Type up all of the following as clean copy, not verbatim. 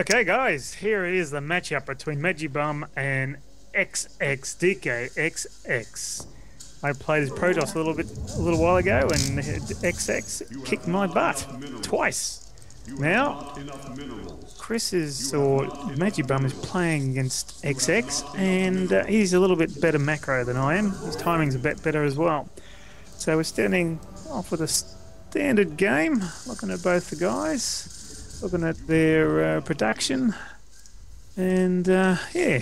Okay, guys, here is the matchup between MagiBum and XXDKXX. I played as Protoss a little while ago, and XX kicked my butt twice. Now, MagiBum is playing against XX, and he's a little bit better macro than I am. His timing's a bit better as well. So we're starting off with a standard game, looking at both the guys, looking at their production, and yeah,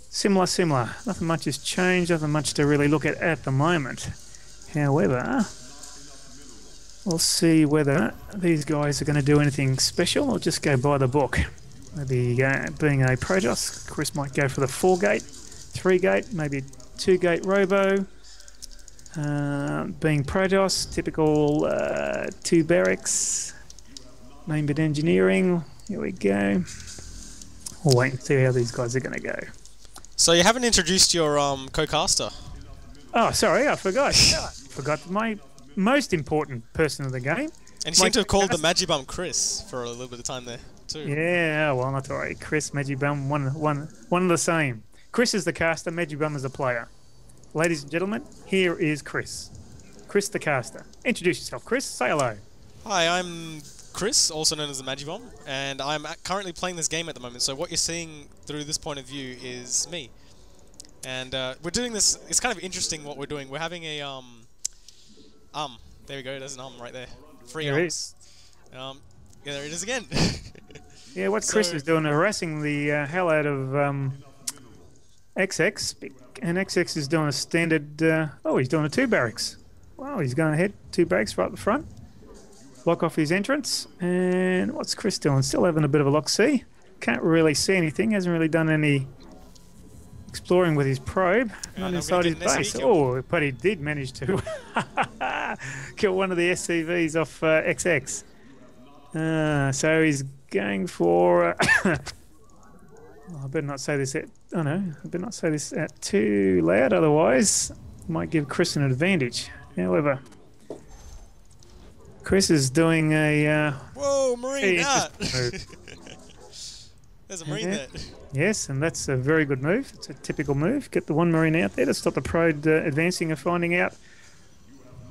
similar. Nothing much has changed, nothing much to really look at the moment. However, we'll see whether these guys are going to do anything special or just go by the book. Maybe being a Protoss, Chris might go for the 4-gate, 3-gate, maybe 2-gate Robo. Being Protoss, typical 2 barracks, main bit engineering. Here we go. We'll wait and see how these guys are going to go. So you haven't introduced your co-caster. Oh, sorry, I forgot. Forgot my most important person of the game. And you seem to have called the MagiBum Chris for a little bit of time there too. Yeah, well, not to worry. Chris, MagiBum, one of the same. Chris is the caster, MagiBum is the player. Ladies and gentlemen, here is Chris. Chris the caster. Introduce yourself, Chris. Say hello. Hi, I'm Chris, also known as the MagiBum, and I'm currently playing this game at the moment. So what you're seeing through this point of view is me. And we're doing this. It's kind of interesting what we're doing. We're having a there we go. There's an right there. Free ums. Yeah, there it is again. Yeah, what Chris is doing, harassing the hell out of XX, and XX is doing a standard. Oh, he's doing a 2 barracks. Wow, he's going ahead 2 barracks right at the front. Block off his entrance. And what's Chris doing? Still having a bit of a look-see. Can't really see anything. Hasn't really done any exploring with his probe. Not inside his base. Oh, but he did manage to kill one of the SCVs off XX. So he's going for... oh, I better not say this at... Oh no, I better not say this out too loud, otherwise it might give Chris an advantage. However, Chris is doing a... Whoa, Marine that! There's a Marine there. Yes, and that's a very good move. It's a typical move. Get the one Marine out there to stop the Probe advancing and finding out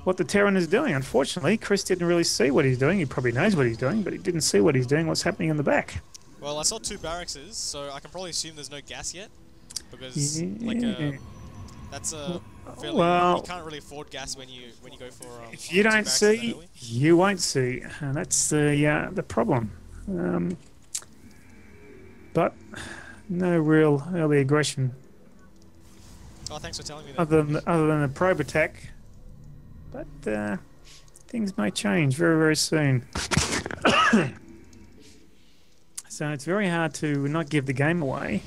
what the Terran is doing. Unfortunately, Chris didn't really see what he's doing. He probably knows what he's doing, but he didn't see what he's doing, what's happening in the back. Well, I saw 2 barracks, so I can probably assume there's no gas yet, because like that's a fairly, you can't really afford gas when you go for. If you don't see, you won't see, and that's the problem. But no real early aggression. Oh, thanks for telling me that. Other than a probe attack, but things may change very soon. So it's very hard to not give the game away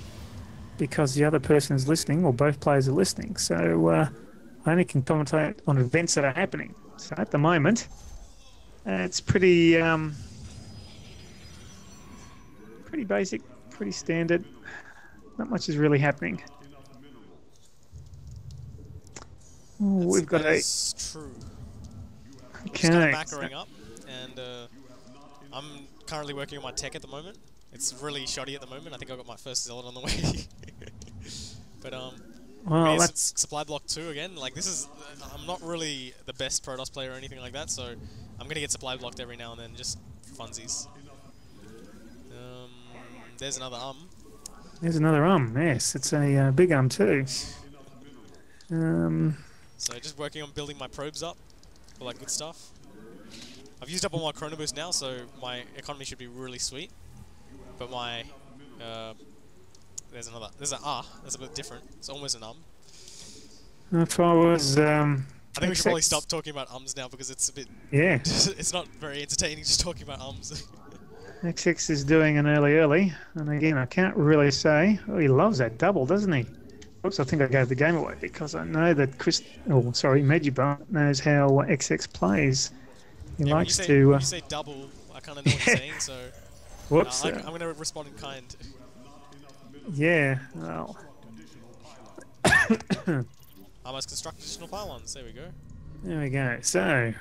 because the other person is listening, or both players are listening. So I only can commentate on events that are happening. So at the moment, it's pretty basic, pretty standard. Not much is really happening. Ooh, we've got a... true. Okay. Just kind of macroing up, and I'm currently working on my tech at the moment. It's really shoddy at the moment. I think I got my first zealot on the way. But well, that's supply block 2 again. Like this is, I'm not really the best Protoss player or anything like that, so I'm gonna get supply blocked every now and then, just for funsies. There's another There's another yes. It's a big too. So just working on building my probes up, all that good stuff. I've used up all my chrono boost now, so my economy should be really sweet. But my there's a that's a bit different. It's almost an If I was I think we should probably stop talking about now because it's a bit it's not very entertaining just talking about XX is doing an early, and again I can't really say. Oh, he loves that double, doesn't he? Oops, I think I gave the game away because I know that MagiBum knows how XX plays. He likes to. When you say double, I kind of know what you're saying, so. Whoops. I'm going to respond in kind. Yeah, well. I must construct additional pylons. There we go. There we go. So,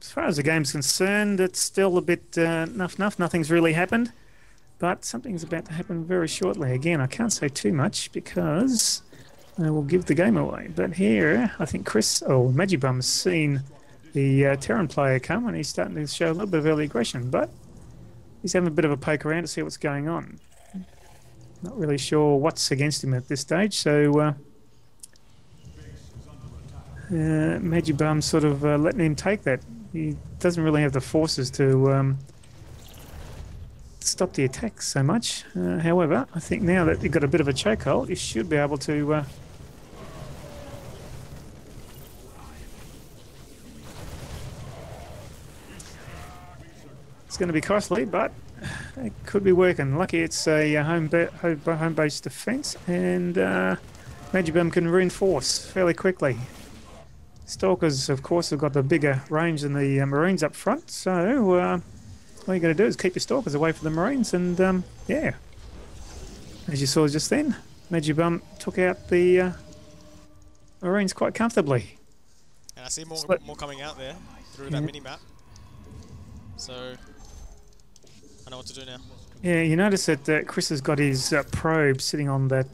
as far as the game's concerned, it's still a bit nuff. Nothing's really happened. But something's about to happen very shortly. Again, I can't say too much because I will give the game away. But here, I think Chris, or MagiBum's seen the Terran player come, and he's starting to show a little bit of early aggression. But he's having a bit of a poke around to see what's going on. Not really sure what's against him at this stage. So MagiBum's sort of letting him take that. He doesn't really have the forces to stop the attack so much. However, I think now that you've got a bit of a chokehold, you should be able to it's going to be costly, but it could be working. Lucky it's a home-based defense, and MagiBum can reinforce fairly quickly. Stalkers, of course, have got the bigger range than the Marines up front, so all you got to do is keep your Stalkers away from the Marines, and yeah, as you saw just then, MagiBum took out the Marines quite comfortably. And I see more coming out there through that mini-map, so I know what to do now. Yeah, you notice that Chris has got his probe sitting on that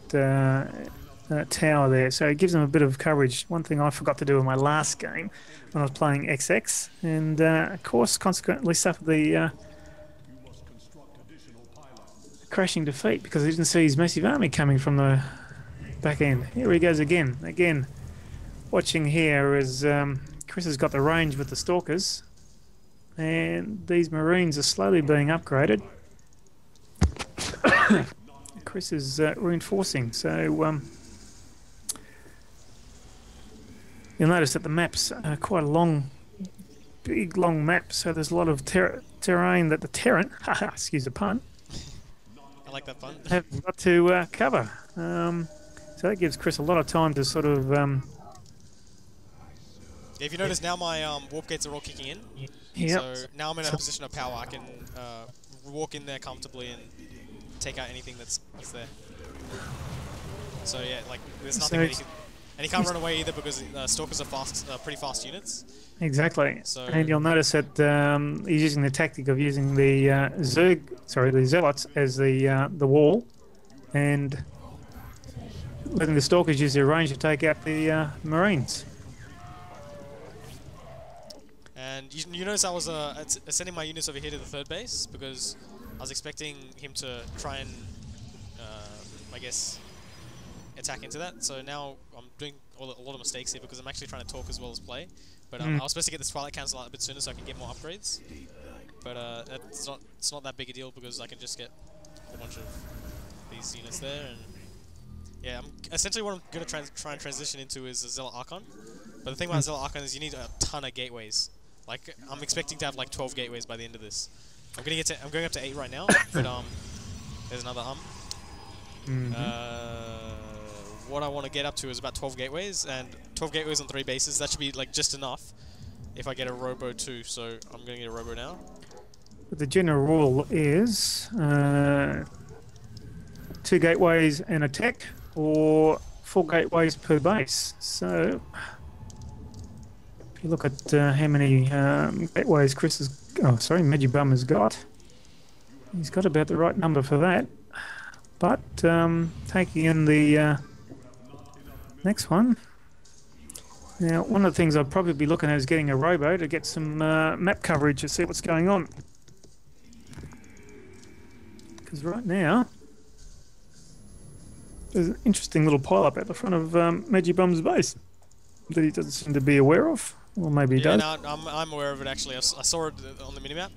tower there, so it gives him a bit of coverage. One thing I forgot to do in my last game when I was playing XX, and of course consequently suffered the crashing defeat because he didn't see his massive army coming from the back end. Here he goes again. Again, watching here as Chris has got the range with the Stalkers, and these Marines are slowly being upgraded. Chris is reinforcing, so you'll notice that the maps are quite a long, big, long map, so there's a lot of terrain that the Terran, excuse the pun, I like that pun, have got to cover. So that gives Chris a lot of time to sort of... if you notice now my warp gates are all kicking in, so now I'm in a position of power. I can walk in there comfortably and take out anything that's there. So yeah, like there's nothing that he can... And he can't run away either because Stalkers are fast, pretty fast units. Exactly. So and you'll notice that he's using the tactic of using the the Zealots as the wall, and letting the Stalkers use their range to take out the Marines. And you notice I was sending my units over here to the third base because I was expecting him to try and, I guess, attack into that. So now I'm doing a lot of mistakes here because I'm actually trying to talk as well as play. But I was supposed to get this Twilight Cancel out a bit sooner so I can get more upgrades. But it's not that big a deal because I can just get a bunch of these units there. And yeah, essentially what I'm going to try and transition into is a Zealot Archon. But the thing about Zealot Archon is you need a ton of gateways. Like I'm expecting to have like 12 gateways by the end of this. I'm going up to 8 right now, but there's another what I want to get up to is about 12 gateways, and 12 gateways on 3 bases. That should be like just enough if I get a Robo too. So I'm going to get a Robo now. But the general rule is 2 gateways and a tech, or 4 gateways per base. So if you look at how many gateways MagiBum has got, he's got about the right number for that. But taking in the next one. Now, one of the things I'd probably be looking at is getting a Robo to get some map coverage to see what's going on. Because right now, there's an interesting little pile-up at the front of MagiBum's base that he doesn't seem to be aware of. Or maybe he does. No, I'm aware of it actually. I saw it on the minimap.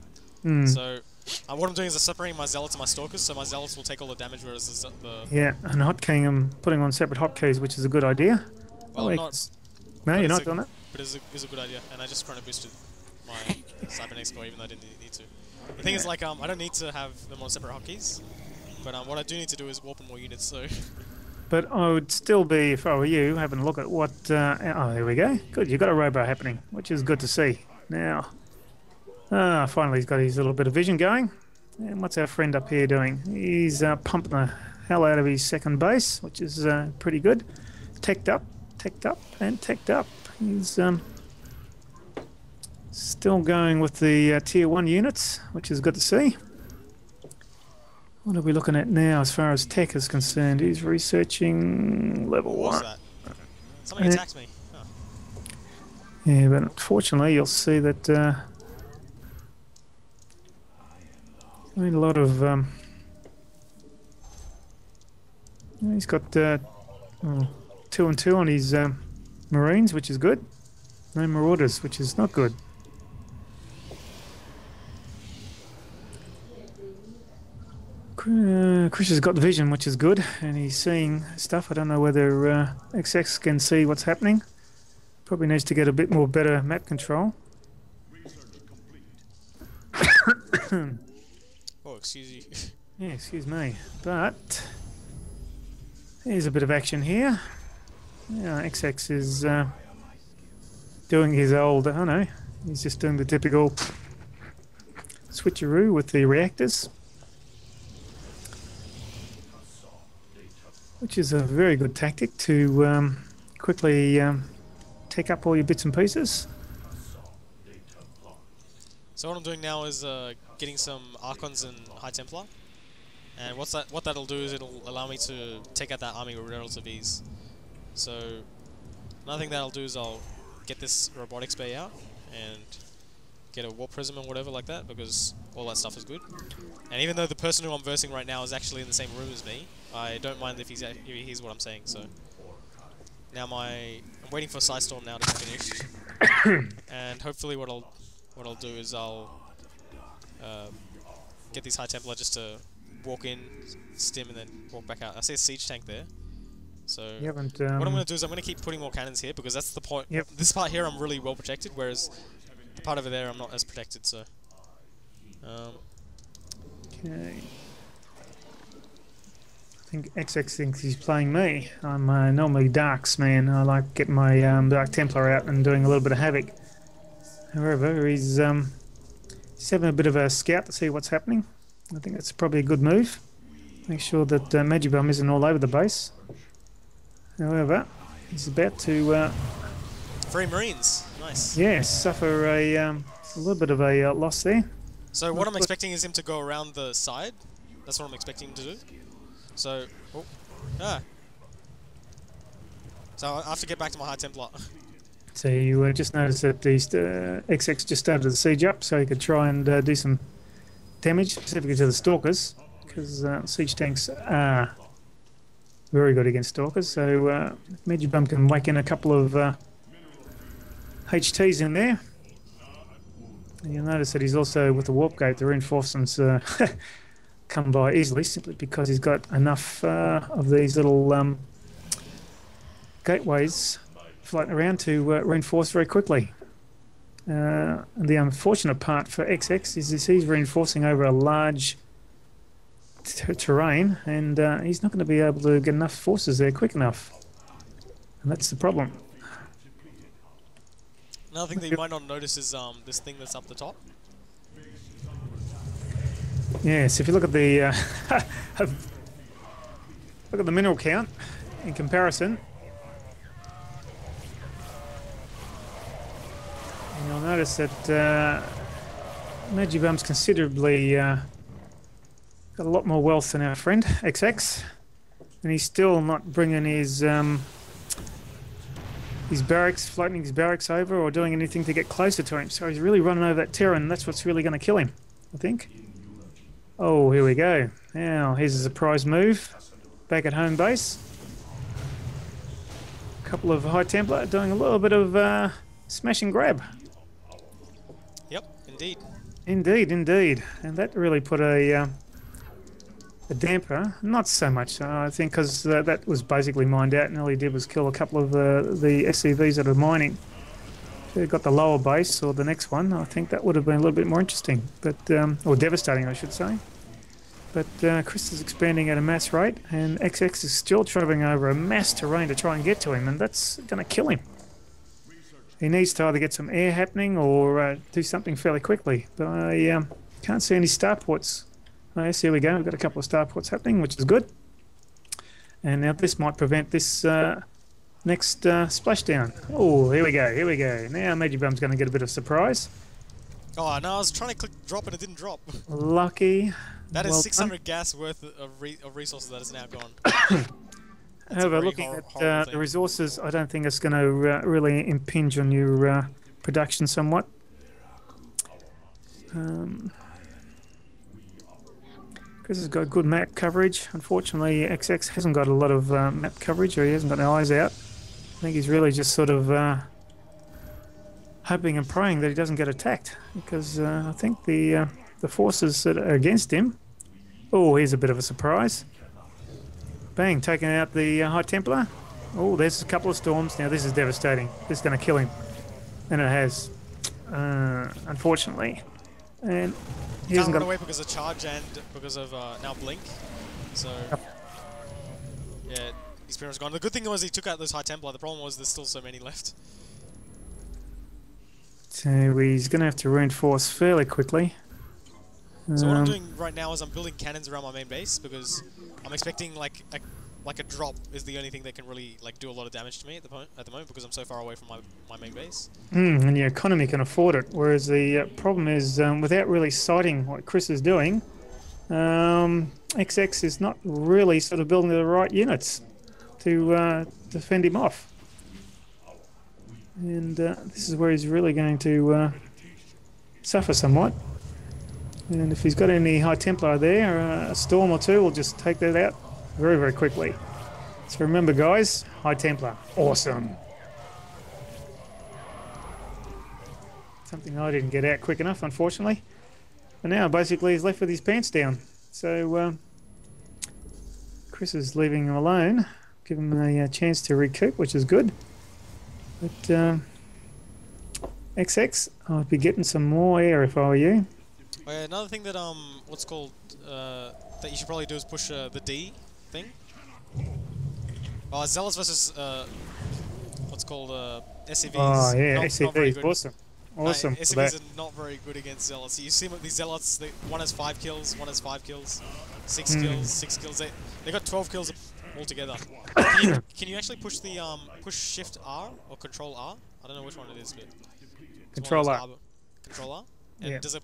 So what I'm doing is I'm separating my Zealots and my Stalkers, so my Zealots will take all the damage, whereas the... Yeah, and hotkeying them, putting on separate hotkeys, which is a good idea. Well, no, you're not doing that. But it's a good idea, and I just chrono boosted my Cybernetics core even though I didn't need to. The thing is, like, I don't need to have them on separate hotkeys, but what I do need to do is warp more units, so... But I would still be, if I were you, having a look at what... oh, there we go. Good, you've got a Robo happening, which is good to see. Now, finally he's got his little bit of vision going. And what's our friend up here doing? He's pumping the hell out of his second base, which is pretty good. Teched up, and teched up. He's still going with the Tier 1 units, which is good to see. What are we looking at now as far as tech is concerned? He's researching level What was 1. that? Something attacked me. Oh. Yeah, but unfortunately you'll see that I mean a lot of he's got 2 and 2 on his Marines, which is good. No Marauders, which is not good. Chris has got vision, which is good, and he's seeing stuff. I don't know whether XX can see what's happening. Probably needs to get a bit more better map control. Oh, excuse you. Yeah, excuse me. But there's a bit of action here. Yeah, XX is doing his old, I don't know, he's just doing the typical switcheroo with the reactors, which is a very good tactic to quickly take up all your bits and pieces. So what I'm doing now is getting some Archons and High Templar, and what that'll do is it'll allow me to take out that army with relative ease. So another thing that'll do is I'll get this robotics bay out and get a warp prism and whatever like that, because all that stuff is good. And even though the person who I'm versing right now is actually in the same room as me, I don't mind if he hears what I'm saying. So now I'm waiting for Psystorm now to be finished, and hopefully what I'll do is I'll get these High Templar just to walk in, stim, and then walk back out. I see a siege tank there. So what I'm going to do is I'm going to keep putting more cannons here, because that's the point. Yep. This part here I'm really well protected, whereas the part over there I'm not as protected. So okay. I think XX thinks he's playing me. I'm normally Darks man. I like getting my Dark Templar out and doing a little bit of havoc. However, he's having a bit of a scout to see what's happening. I think that's probably a good move. Make sure that MagiBum isn't all over the base. However, he's about to... Free Marines, nice. Yeah, suffer a little bit of a loss there. So what I'm expecting is him to go around the side. That's what I'm expecting him to do. So, so I have to get back to my High Templar. So you just noticed that these XX just started the siege up, so he could try and do some damage, specifically to the Stalkers, because siege tanks are very good against Stalkers. So MagiBum can whack in a couple of HTs in there. And you'll notice that he's also, with the warp gate, the reinforcements come by easily, simply because he's got enough of these little gateways floating around to reinforce very quickly. And the unfortunate part for XX is he's reinforcing over a large terrain, and he's not going to be able to get enough forces there quick enough. And that's the problem. Another thing that you might not notice is this thing that's up the top. Yes, if you look at the mineral count in comparison, and you'll notice that MagiBum's considerably got a lot more wealth than our friend XX, and he's still not bringing his barracks, floating his barracks over, or doing anything to get closer to him. So he's really running over that Terran. That's what's really going to kill him, I think. Oh, here we go. Now, here's a surprise move. Back at home base. A couple of High Templar doing a little bit of smash and grab. Yep, indeed. Indeed, indeed. And that really put a damper. Not so much, I think, because that was basically mined out, and all he did was kill a couple of the SCVs that are mining. If he got the lower base, or the next one, I think that would have been a little bit more interesting, but or devastating, I should say. But Chris is expanding at a mass rate, and XX is still travelling over a mass terrain to try and get to him, and that's going to kill him. He needs to either get some air happening or do something fairly quickly. But I can't see any starports. Oh, yes, here we go. We've got a couple of starports happening, which is good. And now this might prevent this next splashdown. Oh, here we go, here we go. Now MagiBum's going to get a bit of surprise. Oh, no, I was trying to click drop and it didn't drop. Lucky. That is Well 600 done. gas worth of resources that is now gone. That's a However, very looking at horrible the thing. resources, I don't think it's going to really impinge on your production somewhat. Chris has got good map coverage. Unfortunately, XX hasn't got a lot of map coverage, or he hasn't got the eyes out. I think he's really just sort of hoping and praying that he doesn't get attacked, because I think the forces that are against him. Oh, here's a bit of a surprise. Bang, taking out the High Templar. Oh, there's a couple of storms. Now this is devastating. This is going to kill him. And it has, unfortunately. And he Can't hasn't run got... away because of charge and because of now blink. So, yeah, experience gone. The good thing was he took out those High Templar. The problem was there's still so many left. So he's going to have to reinforce fairly quickly. So what I'm doing right now is I'm building cannons around my main base because I'm expecting like a drop is the only thing that can really like do a lot of damage to me at the moment because I'm so far away from my main base. And your economy can afford it, whereas the problem is without really sighting what Chris is doing, XX is not really sort of building the right units to defend him off. And this is where he's really going to suffer somewhat. And if he's got any High Templar there, a storm or two will just take that out very, very quickly. So remember, guys, High Templar, awesome. Something I didn't get out quick enough, unfortunately. And now, basically, he's left with his pants down. So Chris is leaving him alone, giving him a chance to recoup, which is good. But XX, I'd be getting some more air if I were you. Oh, yeah, another thing that what's called that you should probably do is push the D thing. Zealous versus what's called SCVs. Oh yeah, not SCVs, very good. awesome, awesome. SCVs are not very good against Zealots. You see these Zealots, one has 5 kills, one has 5 kills, 6 kills, 6 kills. They got 12 kills altogether. Can you actually push the push Shift R or Control R? I don't know which one it is, but Control R. Control R. And Yeah. does a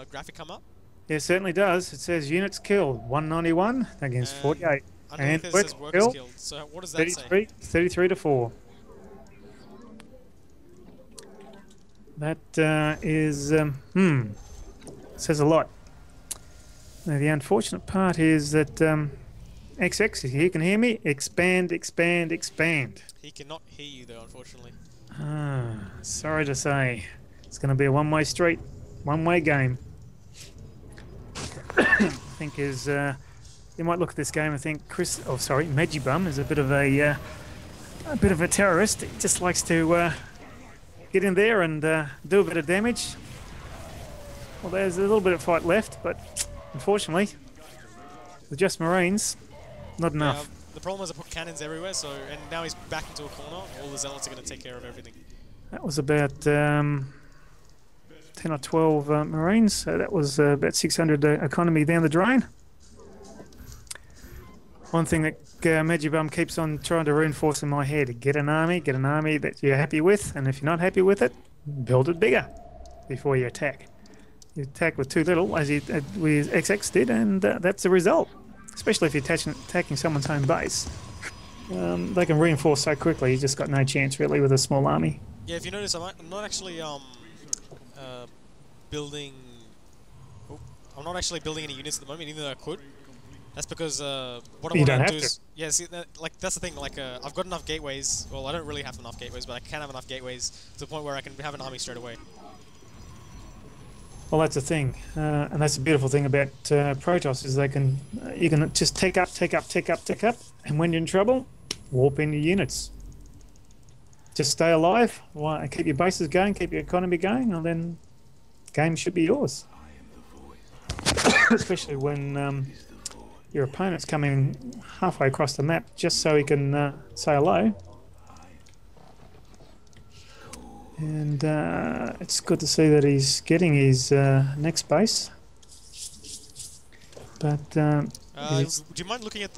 graphic come up? Yeah, it certainly does. It says units killed 191 against 48. Underneath it says workers killed. So what does that 33, say? 33 to 4. That says a lot. Now, the unfortunate part is that XX, if you can hear me, expand, expand, expand. He cannot hear you though, unfortunately. Sorry to say. It's going to be a one-way street, one-way game. I think is you might look at this game and think MagiBum is a bit of a terrorist. He just likes to get in there and do a bit of damage. Well, there's a little bit of fight left, but unfortunately, with just Marines, not enough. The problem is I put cannons everywhere, and now he's back into a corner. All the Zealots are going to take care of everything. That was about 10 or 12 Marines, so that was about 600 economy down the drain. One thing that MagiBum keeps on trying to reinforce in my head: get an army that you're happy with, and if you're not happy with it, build it bigger before you attack. You attack with too little, as XX did, and that's the result. Especially if you're attacking someone's home base. They can reinforce so quickly, you just got no chance really with a small army. Yeah, if you notice, I'm not actually building. I'm not actually building any units at the moment, even though I could. That's because what I want to do is, yeah, see, that's the thing. Like, I've got enough gateways. Well, I don't really have enough gateways, but I can have enough gateways to the point where I can have an army straight away. Well, that's the thing, and that's the beautiful thing about Protoss is you can just take up, and when you're in trouble, warp in your units. Just stay alive, keep your bases going, keep your economy going, and then the game should be yours. Especially when your opponent's coming halfway across the map just so he can say hello. And it's good to see that he's getting his next base. But do you mind looking at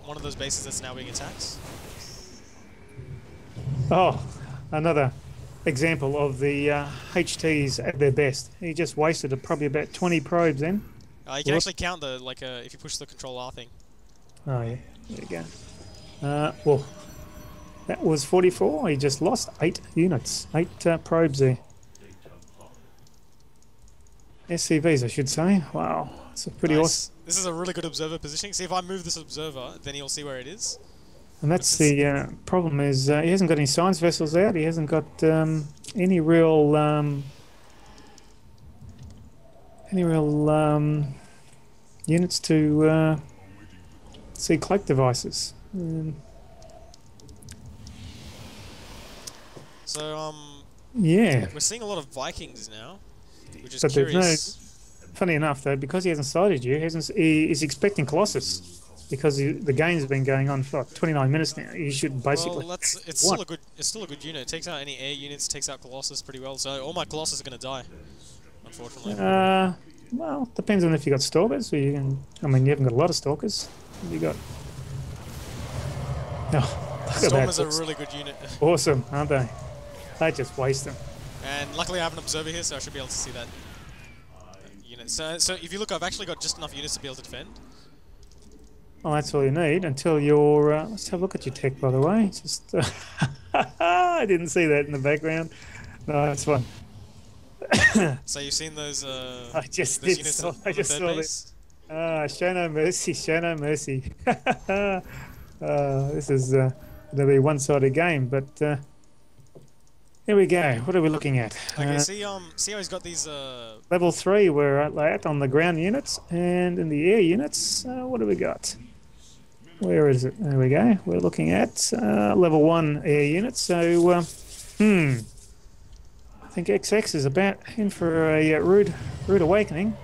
one of those bases that's now being attacked? Oh, another example of the HTs at their best. He just wasted probably about 20 probes then. You can actually count the, if you push the Control R thing. Oh yeah, there you go. Well, that was 44. He just lost 8 units, 8 probes there. SCVs, I should say. Wow, it's a pretty awesome. This is a really good observer positioning. See, if I move this observer, then he'll see where it is. And that's the problem is he hasn't got any science vessels out. He hasn't got any real units to see cloak devices. So yeah, we're seeing a lot of Vikings now, which is but curious. Funny enough though, because he hasn't sighted you, he is expecting Colossus. Because the game's been going on for 29 minutes now, you should basically. Well, it's still a good unit. It takes out any air units, takes out Colossus pretty well. So all my Colossus are going to die, unfortunately. Well, depends on if you got stalkers. Or you can. I mean, you haven't got a lot of stalkers. What have you got? Oh, look Stormers at are a really good unit. Awesome, aren't they? They just waste them. And luckily, I have an observer here, so I should be able to see that unit. So if you look, I've actually got just enough units to be able to defend. Well, that's all you need until you're... let's have a look at your tech, by the way. Just I didn't see that in the background. No, that's fun. So you've seen those I just those did. units I just saw this. Show no mercy, show no mercy. This is going to be a one-sided game, but here we go. What are we looking at? Okay, see how he's got these... Level 3 we're at on the ground units, and in the air units, what do we got? Where is it? There we go. We're looking at level 1 air units. So, I think XX is about in for a rude awakening.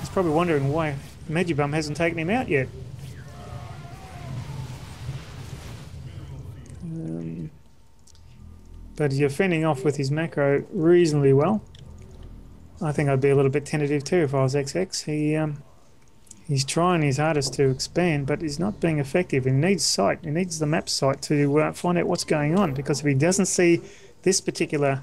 He's probably wondering why MagiBum hasn't taken him out yet. But you're fending off with his macro reasonably well. I think I'd be a little bit tentative too if I was XX. He's trying his hardest to expand, but he's not being effective. He needs sight. He needs the map sight to find out what's going on, because if he doesn't see this particular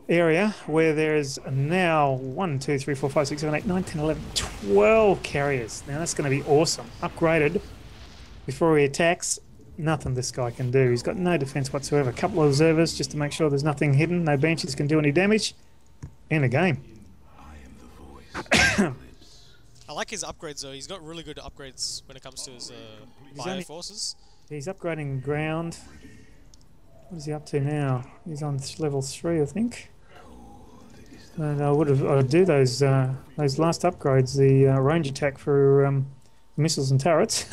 area where there's now 1, 2, 3, 4, 5, 6, 7, 8, 9, 10, 11, 12 carriers. Now that's going to be awesome. Upgraded before he attacks. Nothing this guy can do. He's got no defense whatsoever. A couple of observers just to make sure there's nothing hidden. No benches can do any damage. End the game. I like his upgrades though. He's got really good upgrades when it comes to his bio forces. He's upgrading ground. What is he up to now? He's on level 3, I think. And I'd do those last upgrades. The range attack for missiles and turrets.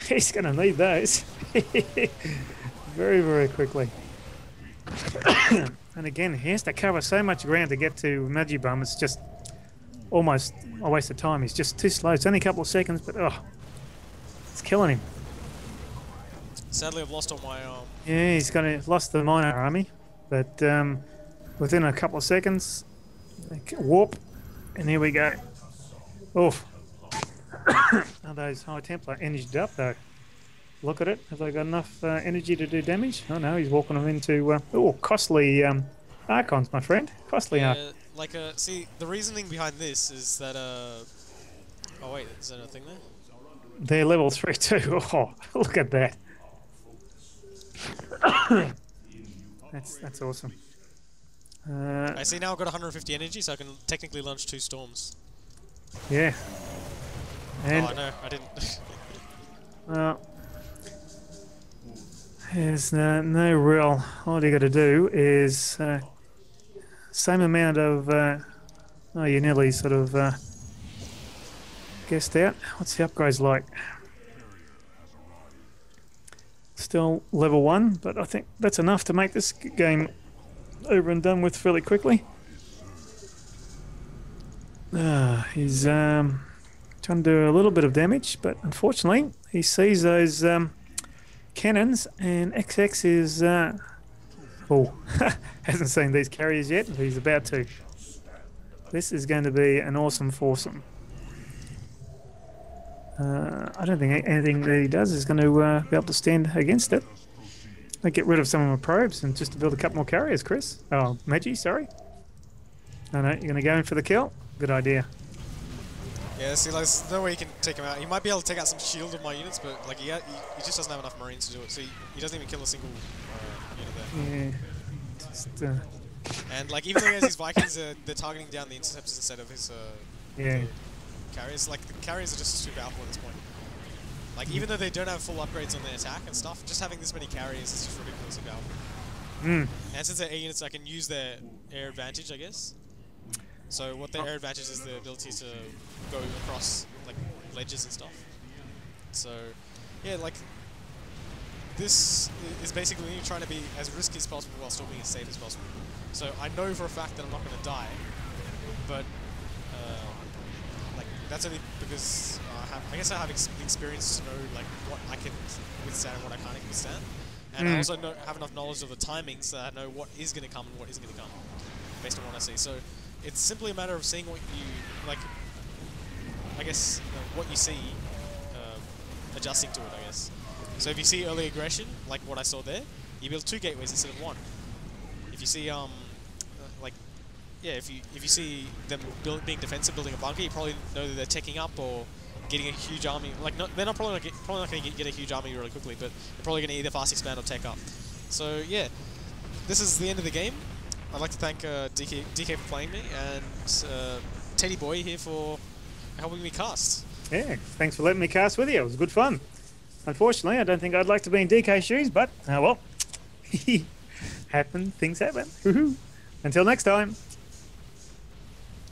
He's going to need those very, very quickly. And again, he has to cover so much ground to get to MagiBum. It's just almost a waste of time. He's just too slow. It's only a couple of seconds, but it's killing him. Sadly, I've lost all my... Yeah, he's lost the minor army, but within a couple of seconds, warp, and here we go. Oof. Are those High Templar energied up though? Look at it. Have they got enough energy to do damage? Oh no, he's walking them into costly Archons, my friend. Costly Archons. See, the reasoning behind this is that oh wait, is there a thing there? They're level 3 too. Oh, look at that. That's awesome. I see now I've got 150 energy, so I can technically launch 2 storms. Yeah. And oh no, I didn't. Well, there's no real. All you got to do is same amount of. Oh, you nearly sort of guessed out. What's the upgrades like? Still level 1, but I think that's enough to make this game over and done with fairly quickly. He's trying to do a little bit of damage, but unfortunately he sees those cannons, and XX is hasn't seen these carriers yet, but he's about to. This is going to be an awesome foursome. I don't think anything that he does is going to be able to stand against it. Like get rid of some of my probes and just to build a couple more carriers, Chris. Oh, Magi, sorry. No, you're going to go in for the kill? Good idea. Yeah, see, like, there's no way he can take him out. He might be able to take out some shield of my units, but like he just doesn't have enough marines to do it. So he doesn't even kill a single unit there. Yeah. Just, and like even though he has these Vikings, they're targeting down the interceptors instead of his yeah. carriers. Like the carriers are just super powerful at this point. Like even though they don't have full upgrades on their attack and stuff, just having this many carriers is just ridiculously powerful. And since they're air units, I can use their air advantage, I guess. So what their air advantage is the ability to go across like ledges and stuff. So yeah, like this is basically me trying to be as risky as possible while still being as safe as possible. So I know for a fact that I'm not going to die, but like that's only because I guess I have experience to know like what I can withstand and what I can't withstand, and I also have enough knowledge of the timing so that I know what is going to come and what isn't going to come based on what I see. So it's simply a matter of seeing what you like. I guess what you see, adjusting to it. I guess. So if you see early aggression, like what I saw there, you build 2 gateways instead of 1. If you see like yeah, if you see them being defensive, building a bunker, you probably know that they're taking up or getting a huge army. Like they're not probably not going to get a huge army really quickly, but they're probably going to either fast expand or take up. So yeah, this is the end of the game. I'd like to thank DK for playing me, and Teddyboy here for helping me cast. Yeah, thanks for letting me cast with you. It was good fun. Unfortunately, I don't think I'd like to be in DK's shoes, but well, things happen. Until next time.